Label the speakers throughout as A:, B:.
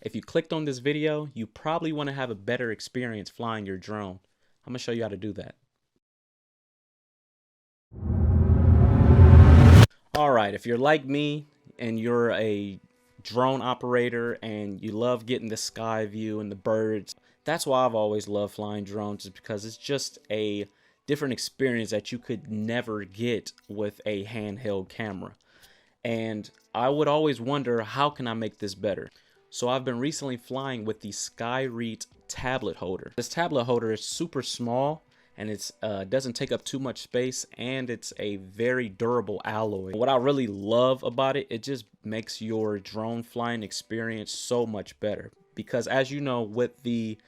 A: If you clicked on this video, you probably want to have a better experience flying your drone. I'm gonna show you how to do that. All right, if you're like me and you're a drone operator and you love getting the sky view and the birds, that's why I've always loved flying drones, is because it's just a different experience that you could never get with a handheld camera. And I would always wonder, how can I make this better? So I've been recently flying with the Skyreet tablet holder. This tablet holder is super small and it doesn't take up too much space, and it's a very durable alloy. What I really love about it, it just makes your drone flying experience so much better, because as you know, with the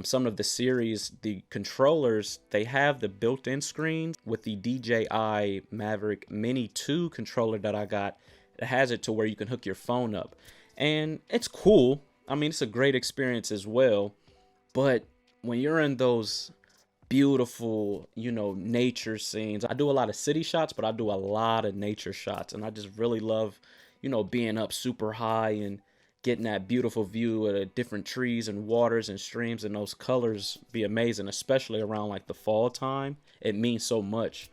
A: some of the series, the controllers, they have the built-in screens. With the DJI Mavic Mini 2 controller that I got, it has it to where you can hook your phone up, and it's cool. I mean, it's a great experience as well. But when you're in those beautiful, nature scenes, I do a lot of city shots, but I do a lot of nature shots, and I just really love, being up super high and getting that beautiful view of the different trees and waters and streams, and those colors be amazing, especially around like the fall time. It means so much,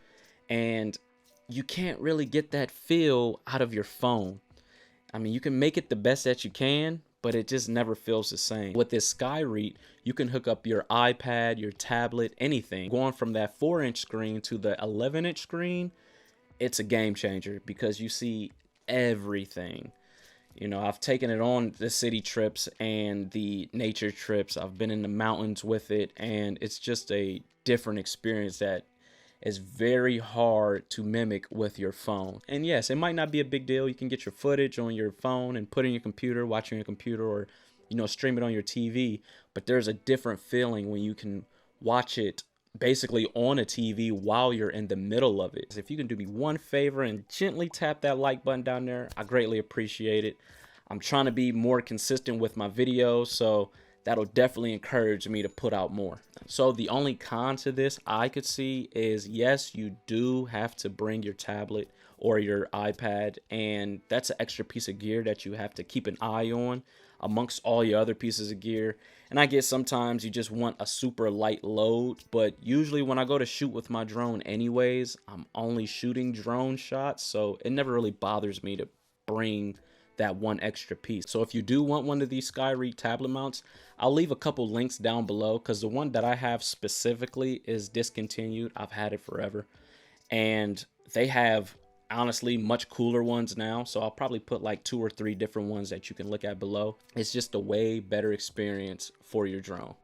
A: and you can't really get that feel out of your phone. I mean, you can make it the best that you can, but it just never feels the same. With this Skyreet, you can hook up your iPad, your tablet, anything. Going from that 4-inch screen to the 11-inch screen, it's a game changer because you see everything. I've taken it on the city trips and the nature trips. I've been in the mountains with it, and it's just a different experience that is very hard to mimic with your phone. And yes, it might not be a big deal. You can get your footage on your phone and put it in your computer, watch it on your computer, or stream it on your TV. But there's a different feeling when you can watch it basically on a TV while you're in the middle of it. If you can do me one favor and gently tap that like button down there, I greatly appreciate it. I'm trying to be more consistent with my videos, so that'll definitely encourage me to put out more. So the only con to this I could see is, yes, you do have to bring your tablet or your iPad, and that's an extra piece of gear that you have to keep an eye on amongst all your other pieces of gear. And I guess sometimes you just want a super light load, but usually when I go to shoot with my drone anyways, I'm only shooting drone shots, so it never really bothers me to bring that one extra piece. So if you do want one of these Skyreet tablet mounts, I'll leave a couple links down below, because the one that I have specifically is discontinued. I've had it forever, and they have honestly much cooler ones now, so I'll probably put like 2 or 3 different ones that you can look at below. It's just a way better experience for your drone.